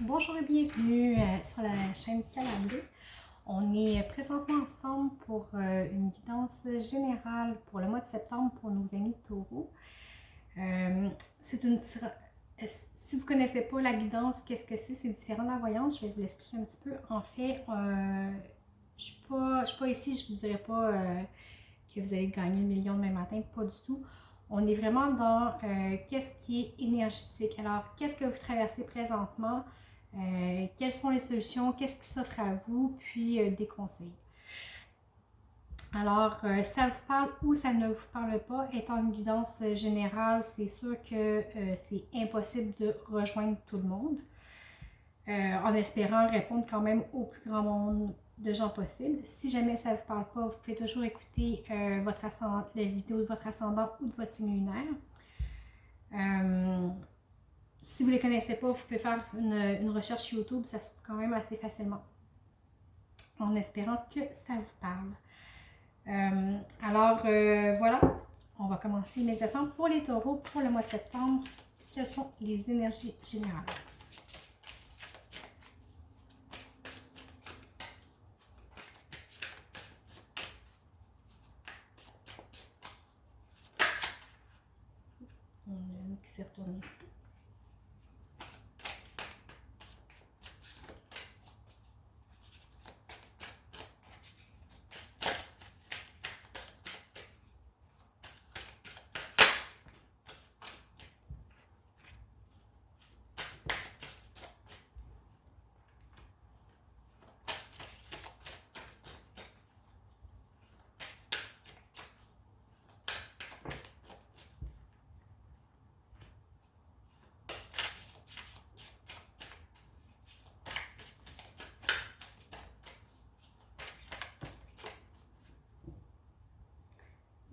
Bonjour et bienvenue sur la chaîne Canal 2. On est présentement ensemble pour une guidance générale pour le mois de septembre pour nos amis taureaux. Si vous ne connaissez pas la guidance, qu'est-ce que c'est? C'est différent de la voyance. Je vais vous l'expliquer un petit peu. En fait, je ne suis pas ici, je ne vous dirai pas que vous allez gagner le million demain matin, pas du tout. On est vraiment dans qu'est-ce qui est énergétique. Alors, qu'est-ce que vous traversez présentement? Quelles sont les solutions? Qu'est-ce qui s'offre à vous? Puis des conseils. Alors, ça vous parle ou ça ne vous parle pas, étant une guidance générale, c'est sûr que c'est impossible de rejoindre tout le monde. En espérant répondre quand même au plus grand nombre de gens possible. Si jamais ça ne vous parle pas, vous pouvez toujours écouter la vidéo de votre ascendant ou de votre signe lunaire. Si vous ne les connaissez pas, vous pouvez faire une recherche YouTube, ça se trouve quand même assez facilement. En espérant que ça vous parle. Voilà, on va commencer immédiatement pour les taureaux pour le mois de septembre. Quelles sont les énergies générales? On a une qui s'est retournée ici.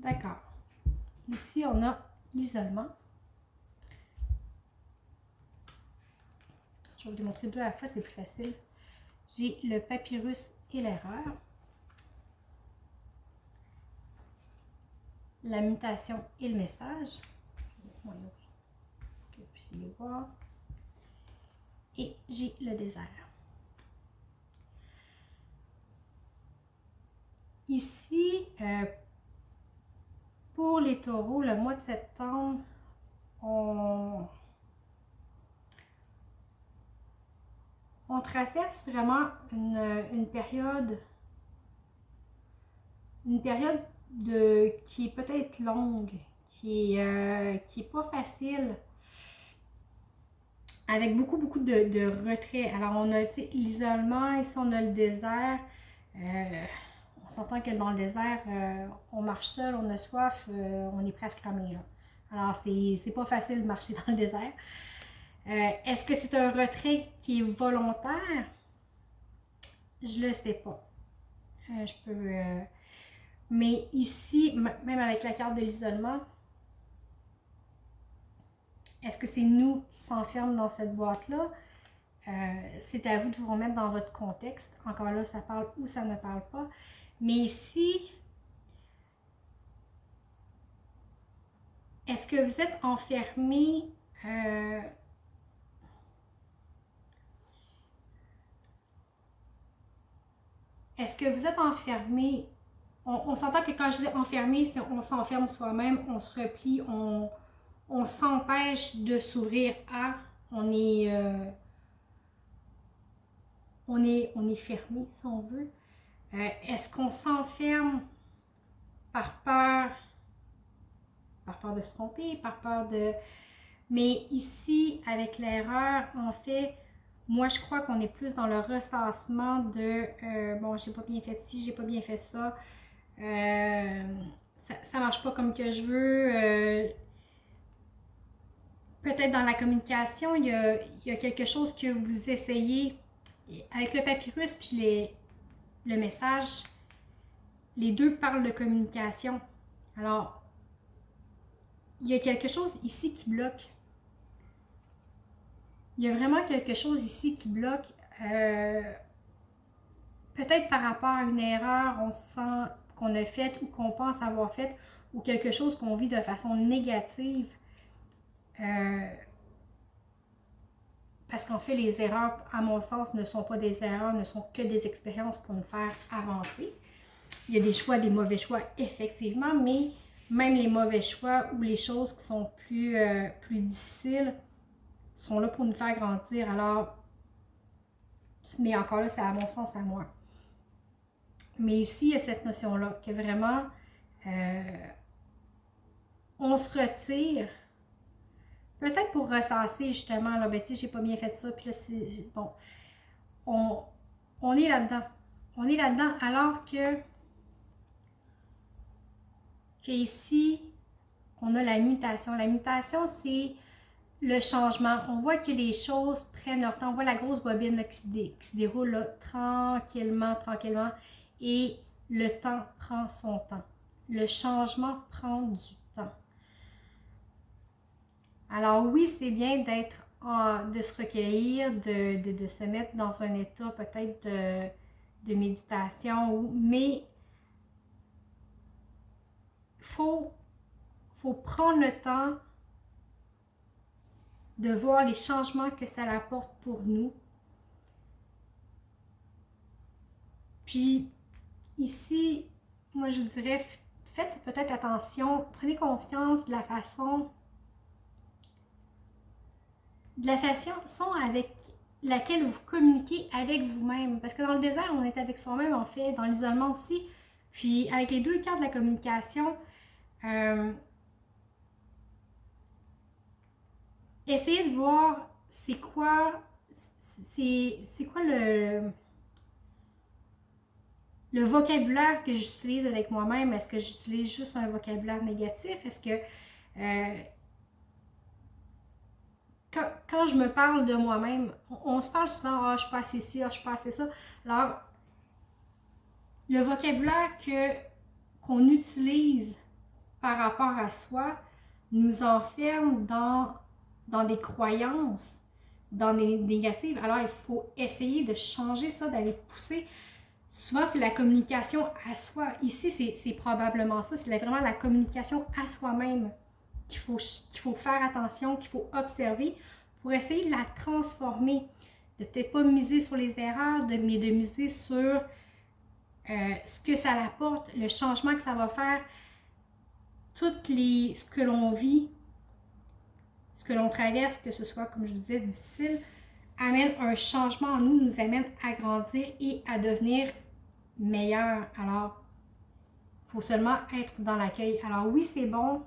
D'accord. Ici, on a l'isolement. Je vais vous les montrer deux à la fois, c'est plus facile. J'ai le papyrus et l'erreur. La mutation et le message. Que vous puissiez voir. Et j'ai le désert. Ici, pour les taureaux, le mois de septembre, on traverse vraiment une période qui est peut-être longue, qui est pas facile, avec beaucoup de retrait. Alors on a l'isolement, ici on a le désert. On s'entend que dans le désert, on marche seul, on a soif, on est presque cramé là. Alors c'est pas facile de marcher dans le désert. Est-ce que c'est un retrait qui est volontaire? Je le sais pas. Mais ici, même avec la carte de l'isolement, est-ce que c'est nous qui s'enferme dans cette boîte-là? C'est à vous de vous remettre dans votre contexte. Encore là, ça parle ou ça ne parle pas. Mais ici, est-ce que vous êtes enfermé? Est-ce que vous êtes enfermé? On s'entend que quand je dis enfermé, c'est on s'enferme soi-même, on se replie, on s'empêche de s'ouvrir à, on est fermé si on veut. Est-ce qu'on s'enferme par peur de se tromper, par peur de... Mais ici, avec l'erreur, en fait, moi je crois qu'on est plus dans le ressassement de bon, j'ai pas bien fait ci, j'ai pas bien fait ça, ça marche pas comme que je veux. Peut-être dans la communication, il y a quelque chose que vous essayez avec le papyrus puis le message. Les deux parlent de communication. Alors, il y a quelque chose ici qui bloque. Il y a vraiment quelque chose ici qui bloque. Peut-être par rapport à une erreur, on sent qu'on a faite ou qu'on pense avoir faite, ou quelque chose qu'on vit de façon négative. parce qu'en fait, les erreurs, à mon sens, ne sont pas des erreurs, ne sont que des expériences pour nous faire avancer. Il y a des choix, des mauvais choix, effectivement, mais même les mauvais choix ou les choses qui sont plus difficiles sont là pour nous faire grandir. Alors, mais encore là, c'est à mon sens, à moi. Mais ici, il y a cette notion-là, que vraiment, on se retire, peut-être pour ressasser justement, là, ben tu sais, j'ai pas bien fait ça, puis là, c'est bon. On est là-dedans. On est là-dedans, alors que ici, on a la mutation. La mutation, c'est le changement. On voit que les choses prennent leur temps. On voit la grosse bobine là, qui se déroule là, tranquillement, tranquillement. Et le temps prend son temps. Le changement prend du temps. Alors oui, c'est bien d'être de se recueillir, de se mettre dans un état peut-être de méditation, mais faut prendre le temps de voir les changements que ça apporte pour nous. Puis ici, moi je dirais, faites peut-être attention, prenez conscience de la façon avec laquelle vous communiquez avec vous-même. Parce que dans le désert, on est avec soi-même, en fait, dans l'isolement aussi. Puis avec les deux quarts de la communication, essayez de voir c'est quoi le vocabulaire que j'utilise avec moi-même. Est-ce que j'utilise juste un vocabulaire négatif? Est-ce que quand je me parle de moi-même, on se parle souvent, ah, je suis pas assez ci, ah, je suis pas assez ça. Alors, le vocabulaire qu'on utilise par rapport à soi nous enferme dans des croyances, dans des négatives. Alors, il faut essayer de changer ça, d'aller pousser. Souvent, c'est la communication à soi. Ici, c'est probablement ça. C'est vraiment la communication à soi-même qu'il faut faire attention, qu'il faut observer pour essayer de la transformer. De peut-être pas miser sur les erreurs, mais de miser sur ce que ça apporte, le changement que ça va faire, ce que l'on vit, ce que l'on traverse, que ce soit, comme je vous disais, difficile, amène un changement en nous, nous amène à grandir et à devenir meilleur. Alors, il faut seulement être dans l'accueil. Alors oui, c'est bon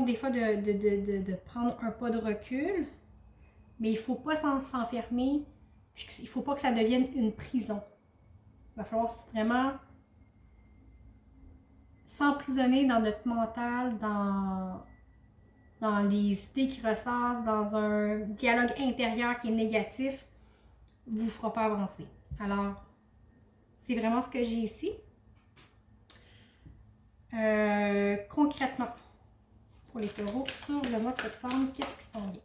des fois de prendre un pas de recul, mais il ne faut pas s'enfermer, puis il ne faut pas que ça devienne une prison. Il va falloir vraiment s'emprisonner dans notre mental, dans les idées qui ressortent, dans un dialogue intérieur qui est négatif, ne vous fera pas avancer. Alors, c'est vraiment ce que j'ai ici. Concrètement, pour les taureaux, sur le mois de septembre, qu'est-ce qui s'en vient?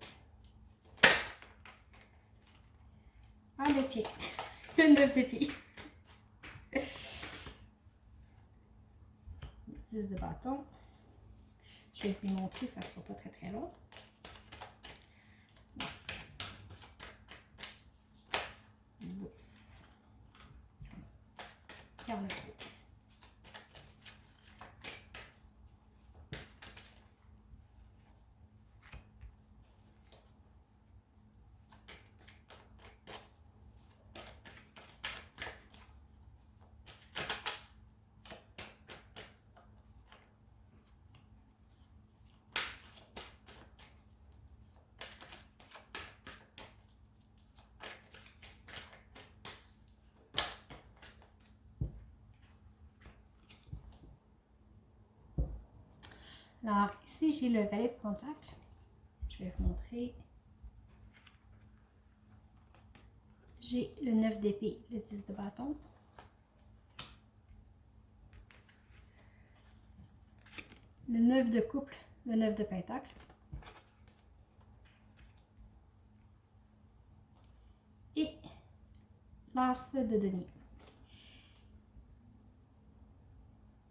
Ah ben tiens, le 9 d'épée. 10 de bâton. Je vais vous montrer, ça ne sera pas très très long. Oups. Regarde le coup. Alors, ici, j'ai le valet de pentacle. Je vais vous montrer. J'ai le 9 d'épée, le 10 de bâton. Le 9 de couple, le 9 de pentacle. Et l'as de denier.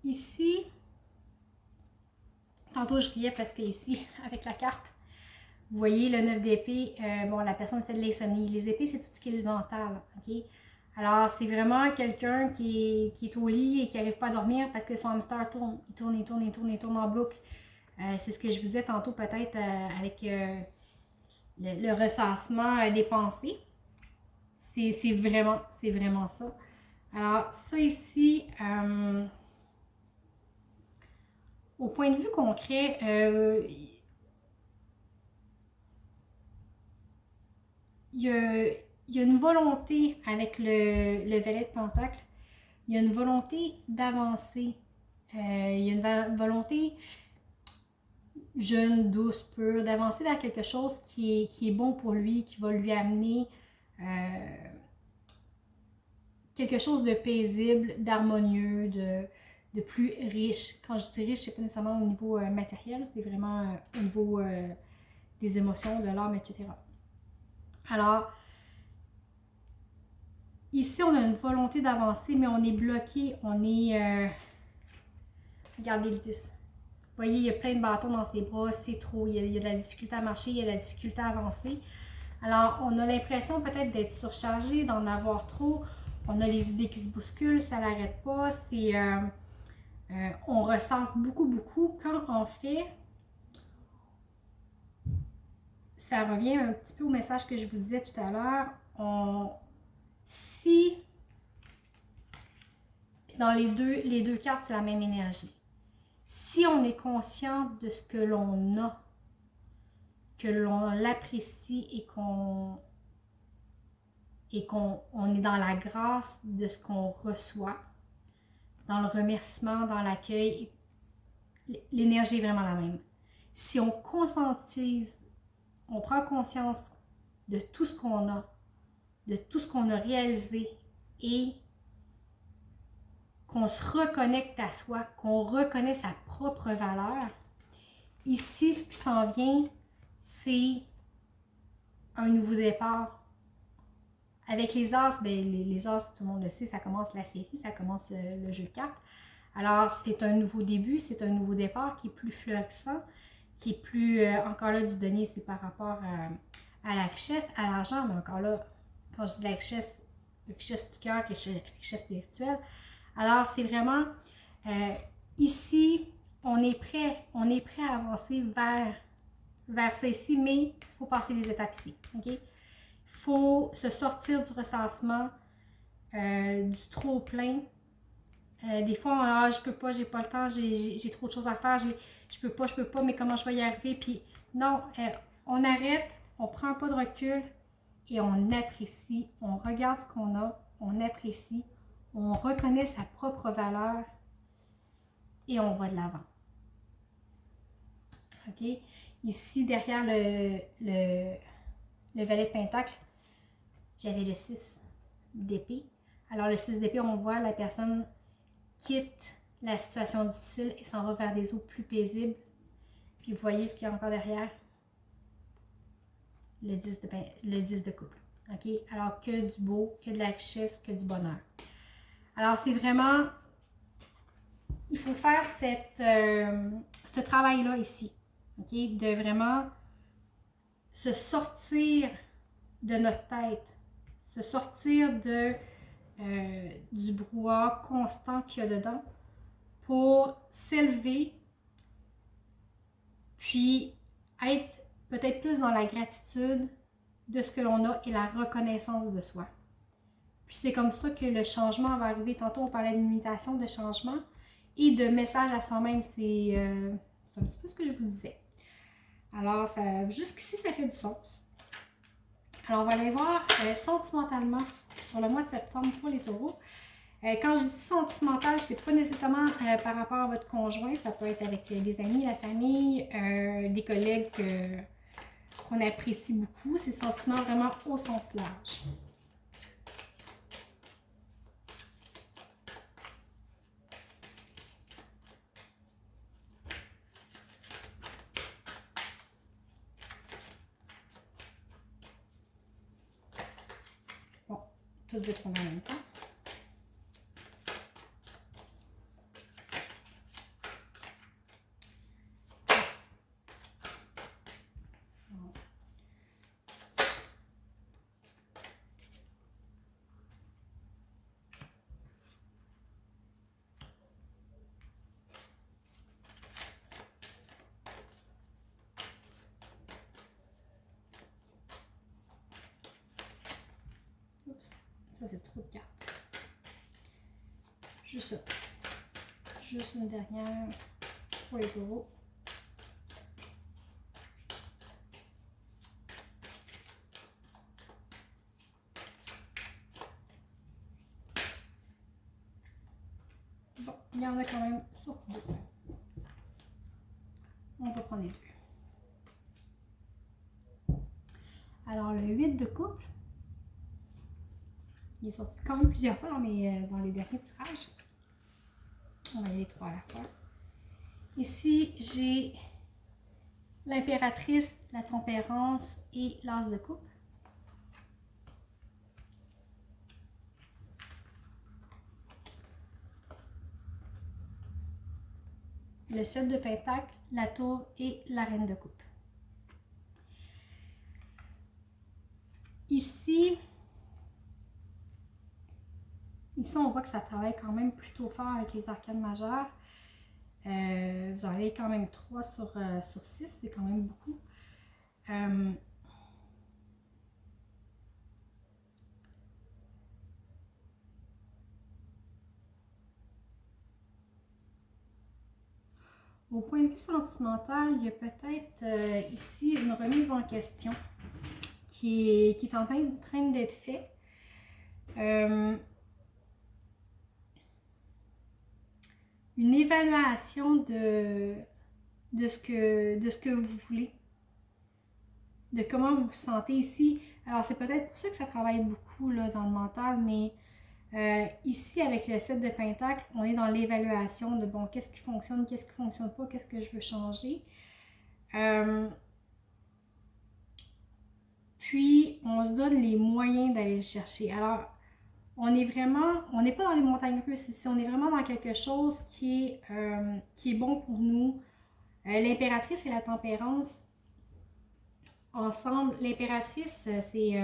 Ici, tantôt je riais parce que ici, avec la carte, Vous voyez, le 9 d'épée, bon, la personne fait de l'insomnie. Les épées, c'est tout ce qui est le mental, ok? Alors, c'est vraiment quelqu'un qui est au lit et qui n'arrive pas à dormir parce que son hamster tourne. Il tourne, il tourne, il tourne, il tourne en boucle. C'est ce que je vous disais tantôt, peut-être, avec le ressassement des pensées. C'est vraiment ça. Alors, ça ici, au point de vue concret, il y a une volonté avec le valet de Pentacle. Il y a une volonté d'avancer. Il y a une volonté jeune, douce, pure, d'avancer vers quelque chose qui est bon pour lui, qui va lui amener quelque chose de paisible, d'harmonieux, de plus riche. Quand je dis riche, c'est pas nécessairement au niveau matériel, c'est vraiment au niveau des émotions, de l'âme, etc. Alors, ici, on a une volonté d'avancer, mais on est bloqué, on est... regardez le 10. Vous voyez, il y a plein de bâtons dans ses bras, c'est trop, il y a de la difficulté à marcher, il y a de la difficulté à avancer. Alors, on a l'impression peut-être d'être surchargé, d'en avoir trop. On a les idées qui se bousculent, ça n'arrête pas. On ressasse beaucoup, beaucoup. Quand on fait, ça revient un petit peu au message que je vous disais tout à l'heure. Si, puis dans les deux cartes, c'est la même énergie. Si on est conscient de ce que l'on a, que l'on l'apprécie et qu'on est dans la grâce de ce qu'on reçoit, dans le remerciement, dans l'accueil, l'énergie est vraiment la même. Si on conscientise, on prend conscience de tout ce qu'on a, de tout ce qu'on a réalisé et qu'on se reconnecte à soi, qu'on reconnaît sa propre valeur, ici, ce qui s'en vient, c'est un nouveau départ. Avec les As, ben, les As, tout le monde le sait, ça commence la série, ça commence le jeu de cartes. Alors, c'est un nouveau début, c'est un nouveau départ qui est plus florissant, qui est plus, encore là, du donner, c'est par rapport à la richesse, à l'argent, mais encore là, quand je dis la richesse du cœur, richesse spirituelle. Alors, c'est vraiment, ici, on est prêt à avancer vers ça ici, mais il faut passer les étapes ici, ok? Il faut se sortir du ressassement, du trop plein. Des fois, je peux pas, j'ai pas le temps, j'ai trop de choses à faire, je peux pas, mais comment je vais y arriver? Puis non, on arrête, on prend un pas de recul et on apprécie, on regarde ce qu'on a, on apprécie, on reconnaît sa propre valeur et on va de l'avant. OK? Ici, derrière le valet de Pentacle, j'avais le 6 d'épée. Alors, le 6 d'épée, on voit la personne quitte la situation difficile et s'en va vers des eaux plus paisibles. Puis, vous voyez ce qu'il y a encore derrière? Le 10 de couple. OK? Alors, que du beau, que de la richesse, que du bonheur. Alors, c'est vraiment... Il faut faire ce travail-là ici. OK? De vraiment se sortir de notre tête, se sortir du brouhaha constant qu'il y a dedans pour s'élever, puis être peut-être plus dans la gratitude de ce que l'on a et la reconnaissance de soi. Puis c'est comme ça que le changement va arriver. Tantôt, on parlait de mutation, de changement et de message à soi-même. C'est un petit peu ce que je vous disais. Alors, jusqu'ici, ça fait du sens. Alors, on va aller voir sentimentalement sur le mois de septembre pour les taureaux. Quand je dis sentimental, c'est pas nécessairement par rapport à votre conjoint. Ça peut être avec des amis, la famille, des collègues qu'on apprécie beaucoup. C'est sentiments vraiment au sens large. Bon, tout de prendre en même temps. Ça, c'est trop de cartes. Juste ça. Juste une dernière pour les taureaux. Bon, il y en a quand même surtout deux. On va prendre les deux. Alors, le 8 de couple, il est sorti quand même plusieurs fois dans les derniers tirages. On va y aller 3 à la fois. Ici, j'ai l'impératrice, la tempérance et l'as de coupe. Le 7 de pentacle, la tour et la reine de coupe. Ici, on voit que ça travaille quand même plutôt fort avec les arcanes majeures. Vous en avez quand même 3 sur 6, c'est quand même beaucoup. Au point de vue sentimental, il y a peut-être ici une remise en question qui est en train d'être faite. Une évaluation de ce que vous voulez, de comment vous vous sentez ici. Alors, c'est peut-être pour ça que ça travaille beaucoup là, dans le mental, mais ici, avec le 7 de pentacle, on est dans l'évaluation de, bon, qu'est-ce qui fonctionne pas, qu'est-ce que je veux changer. Puis, on se donne les moyens d'aller le chercher. Alors, on n'est pas dans les montagnes russes ici, on est vraiment dans quelque chose qui est bon pour nous. L'impératrice et la tempérance, ensemble, l'impératrice, c'est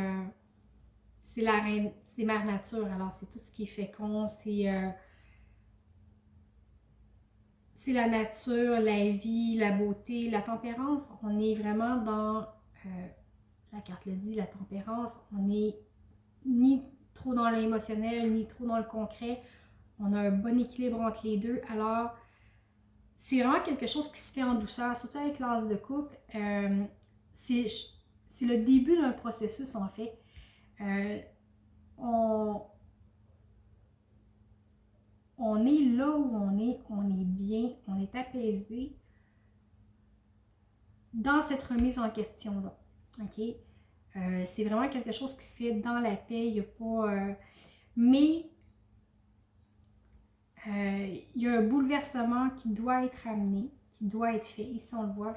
la reine, c'est mère nature, alors c'est tout ce qui est fécond, c'est la nature, la vie, la beauté, la tempérance. On est vraiment dans, la carte le dit, la tempérance, on est ni trop dans l'émotionnel, ni trop dans le concret. On a un bon équilibre entre les deux. Alors, c'est vraiment quelque chose qui se fait en douceur, surtout avec l'as de couple. C'est le début d'un processus, en fait. On est là où on est bien, on est apaisé dans cette remise en question-là. OK? C'est vraiment quelque chose qui se fait dans la paix, il n'y a pas... mais il y a un bouleversement qui doit être amené, qui doit être fait. Ici, on le voit.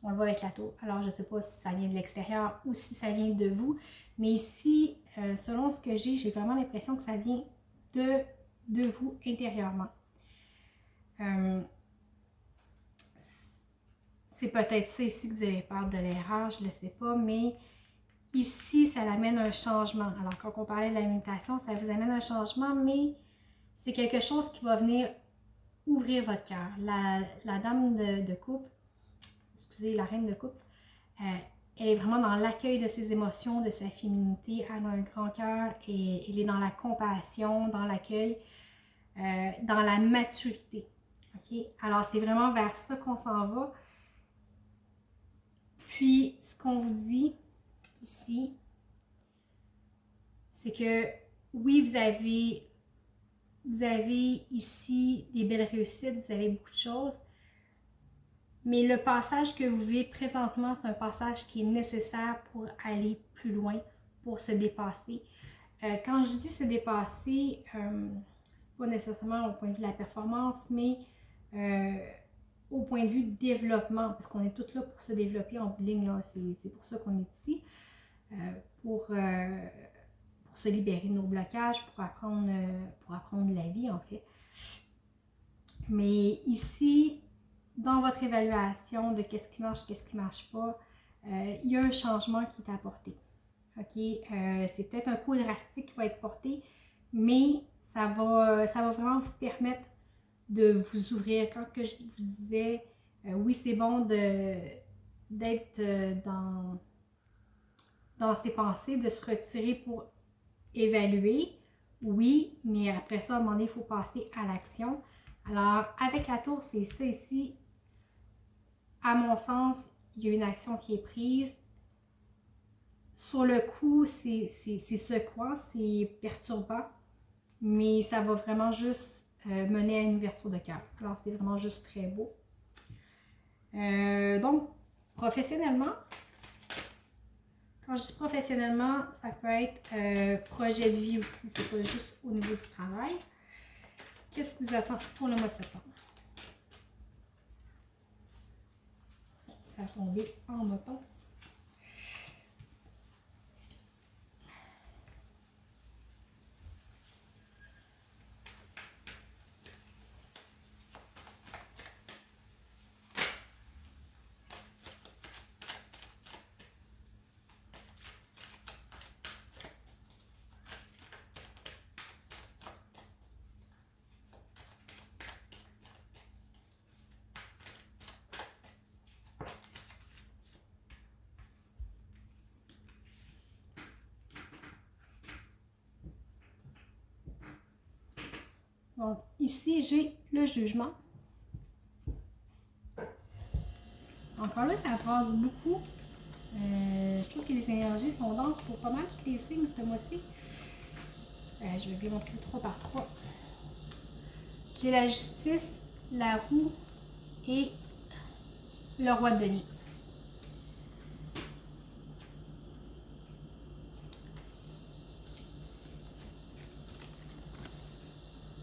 On le voit avec la tour. Alors, je ne sais pas si ça vient de l'extérieur ou si ça vient de vous. Mais ici, selon ce que j'ai vraiment l'impression que ça vient de vous intérieurement. C'est peut-être ça ici que vous avez peur de l'erreur, je ne le sais pas, mais ici, ça amène un changement. Alors, quand on parlait de la méditation, ça vous amène un changement, mais c'est quelque chose qui va venir ouvrir votre cœur. La dame de coupe, excusez, la reine de coupe, elle est vraiment dans l'accueil de ses émotions, de sa féminité. Elle a un grand cœur et elle est dans la compassion, dans l'accueil, dans la maturité. Okay? Alors, c'est vraiment vers ça qu'on s'en va. Puis, ce qu'on vous dit ici, c'est que oui, vous avez ici des belles réussites, vous avez beaucoup de choses, mais le passage que vous vivez présentement, c'est un passage qui est nécessaire pour aller plus loin, pour se dépasser. Quand je dis se dépasser, c'est pas nécessairement au point de vue de la performance, mais au point de vue développement, parce qu'on est tous là pour se développer en bout de ligne, c'est pour ça qu'on est ici, pour se libérer de nos blocages, pour apprendre la vie en fait. Mais ici, dans votre évaluation de qu'est-ce qui marche pas, il y a un changement qui est apporté. Okay? C'est peut-être un coup drastique qui va être porté, mais ça va vraiment vous permettre de vous ouvrir. Quand que je vous disais, oui, c'est bon d'être dans ses pensées, de se retirer pour évaluer, oui, mais après ça, à un moment donné, il faut passer à l'action. Alors, avec la tour, c'est ça ici. À mon sens, il y a une action qui est prise. Sur le coup, c'est secouant, c'est perturbant, mais ça va vraiment juste mener à une ouverture de cœur. Alors, c'est vraiment juste très beau. Donc, professionnellement, quand je dis professionnellement, ça peut être projet de vie aussi, c'est pas juste au niveau du travail. Qu'est-ce qui vous attend pour le mois de septembre? Ça a tombé en moton. Donc, ici, j'ai le jugement. Encore là, ça brasse beaucoup. Je trouve que les énergies sont denses pour pas mal tous les signes ce mois-ci. Je vais vous les montrer 3 par 3. J'ai la justice, la roue et le roi de denier.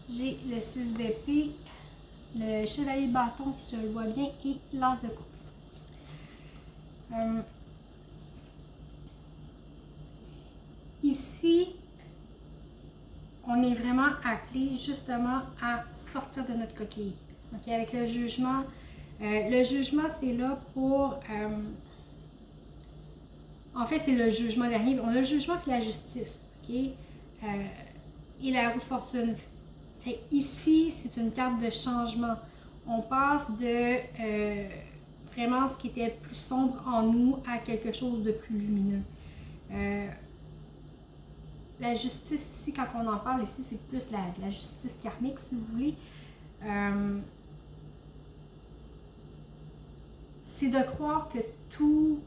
J'ai le 6 d'épée, le chevalier de bâton si je le vois bien et l'as de coupe. Ici, on est vraiment appelé justement à sortir de notre coquille. Okay? Avec le jugement c'est là pour... en fait, c'est le jugement dernier. On a le jugement et la justice. Okay? Et la roue de fortune. Fait, ici, c'est une carte de changement. On passe de vraiment ce qui était plus sombre en nous à quelque chose de plus lumineux. La justice ici, quand on en parle ici, c'est plus la justice karmique, si vous voulez. C'est de croire que tout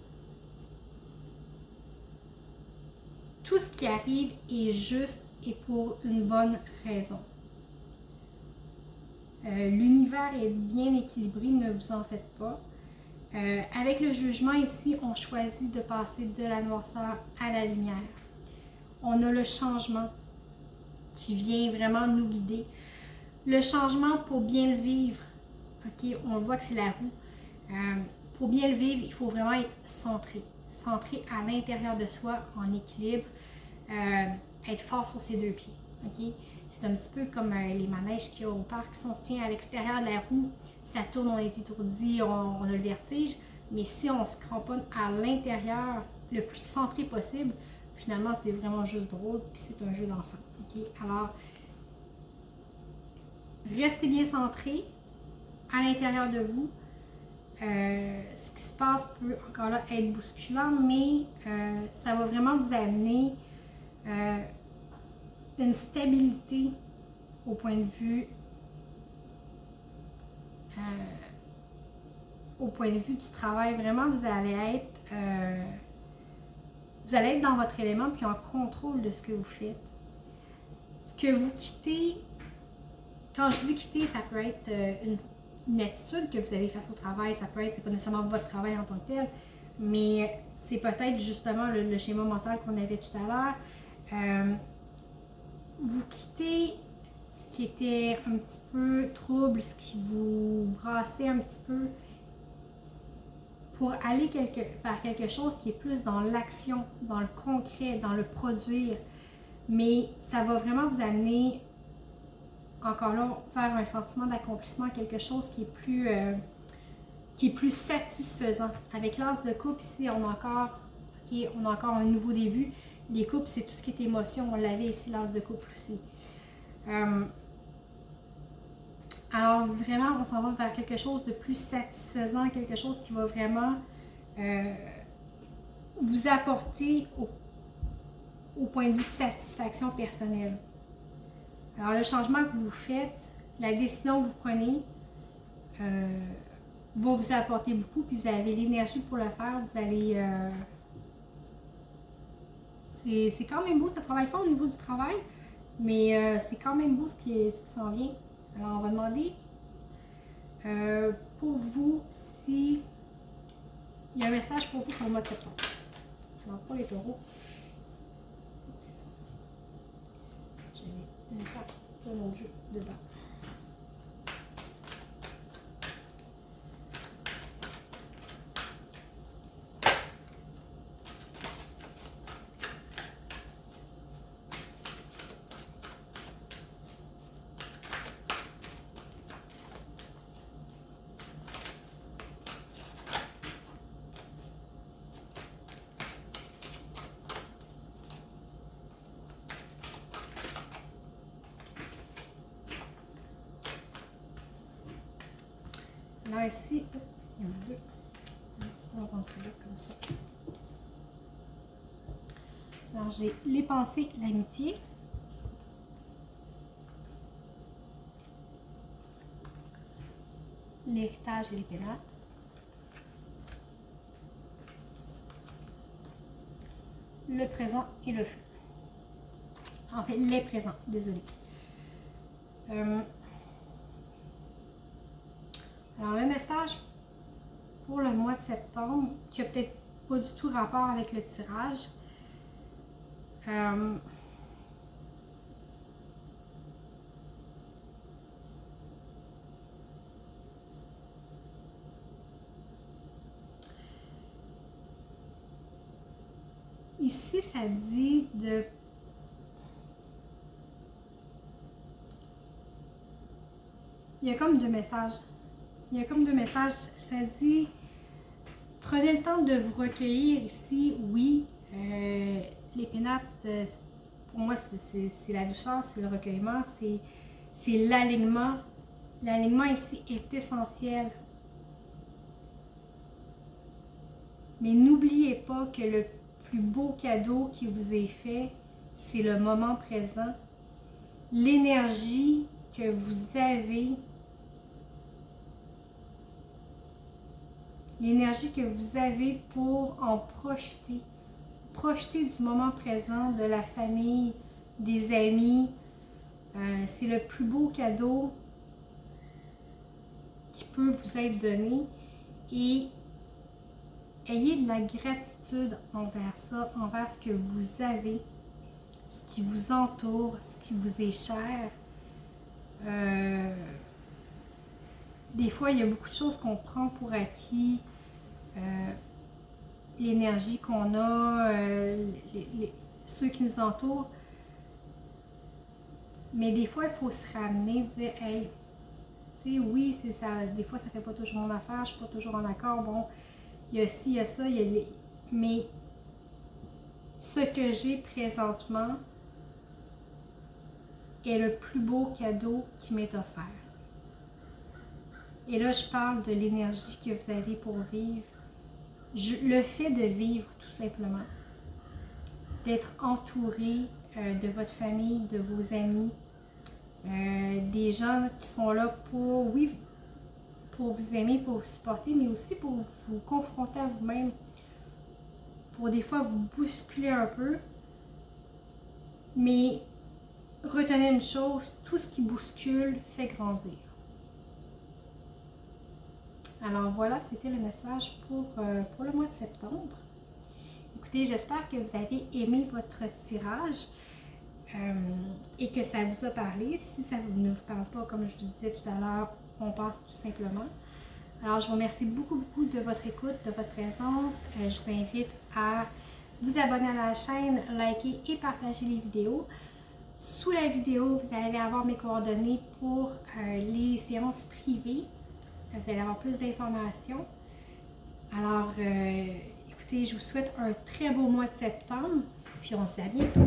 ce qui arrive est juste et pour une bonne raison. L'univers est bien équilibré, ne vous en faites pas. Avec le jugement ici, on choisit de passer de la noirceur à la lumière. On a le changement qui vient vraiment nous guider. Le changement pour bien le vivre, okay, on voit que c'est la roue. Pour bien le vivre, il faut vraiment être centré. Centré à l'intérieur de soi, en équilibre, être fort sur ses deux pieds. Okay? C'est un petit peu comme les manèges qu'il y a au parc. Si on se tient à l'extérieur de la roue, ça tourne, on est étourdi, on a le vertige. Mais si on se cramponne à l'intérieur, le plus centré possible, finalement, c'est vraiment juste drôle, puis c'est un jeu d'enfant. Okay? Alors, restez bien centré à l'intérieur de vous. Ce qui se passe peut encore là être bousculant, mais ça va vraiment vous amener une stabilité au point de vue du travail. Vraiment, vous allez être dans votre élément puis en contrôle de ce que vous faites. Ce que vous quittez, quand je dis quitter, ça peut être une attitude que vous avez face au travail, ça peut être, c'est pas nécessairement votre travail en tant que tel, mais c'est peut-être justement le schéma mental qu'on avait tout à l'heure. Vous quittez ce qui était un petit peu trouble, ce qui vous brassait un petit peu, pour aller vers quelque chose qui est plus dans l'action, dans le concret, dans le produire. Mais ça va vraiment vous amener, encore là, vers un sentiment d'accomplissement, quelque chose qui est plus satisfaisant. Avec l'as de coupe, ici, on a encore un nouveau début. Les coupes, c'est tout ce qui est émotion. On l'avait ici, l'as de coupe aussi. Alors, vraiment, on s'en va vers quelque chose de plus satisfaisant, quelque chose qui va vraiment vous apporter au point de vue satisfaction personnelle. Alors, le changement que vous faites, la décision que vous prenez, va vous apporter beaucoup, puis vous avez l'énergie pour le faire. Vous allez... c'est quand même beau, ça travaille fort au niveau du travail, mais c'est quand même beau ce qui s'en vient. Alors, on va demander pour vous si il y a un message pour vous pour le mois de septembre. Alors, pour les taureaux. Oups. J'avais une carte d'un autre jeu dedans. Là, ici, oups, il y en a deux. On va prendre celui-là comme ça. Alors, j'ai les pensées, l'amitié. L'héritage et les pénates. Le présent et le feu. En fait, les présents, désolé. Alors, le message pour le mois de septembre, qui n'a peut-être pas du tout rapport avec le tirage. Ici, ça dit de... Il y a comme deux messages. Ça dit, prenez le temps de vous recueillir ici. Oui, les pénates, pour moi, c'est la douceur, c'est le recueillement, c'est l'alignement. L'alignement ici est essentiel. Mais n'oubliez pas que le plus beau cadeau qui vous est fait, c'est le moment présent. L'énergie que vous avez, pour en profiter. Profiter du moment présent, de la famille, des amis. C'est le plus beau cadeau qui peut vous être donné. Et ayez de la gratitude envers ça, envers ce que vous avez, ce qui vous entoure, ce qui vous est cher. Des fois, il y a beaucoup de choses qu'on prend pour acquis. L'énergie qu'on a, ceux qui nous entourent. Mais des fois, il faut se ramener, dire, hey, tu sais, oui, c'est ça. Des fois, ça fait pas toujours mon affaire, je suis pas toujours en accord. Bon, il y a ci, il y a ça, mais ce que j'ai présentement est le plus beau cadeau qui m'est offert. Et là, je parle de l'énergie que vous avez pour vivre. Le fait de vivre, tout simplement. D'être entouré de votre famille, de vos amis, des gens qui sont là pour, oui, pour vous aimer, pour vous supporter, mais aussi pour vous confronter à vous-même, pour des fois vous bousculer un peu. Mais retenez une chose, tout ce qui bouscule fait grandir. Alors voilà, c'était le message pour le mois de septembre. Écoutez, j'espère que vous avez aimé votre tirage et que ça vous a parlé. Si ça ne vous parle pas, comme je vous disais tout à l'heure, on passe tout simplement. Alors, je vous remercie beaucoup, beaucoup de votre écoute, de votre présence. Je vous invite à vous abonner à la chaîne, liker et partager les vidéos. Sous la vidéo, vous allez avoir mes coordonnées pour les séances privées. Vous allez avoir plus d'informations. Alors, écoutez, je vous souhaite un très beau mois de septembre. Puis on se dit à bientôt.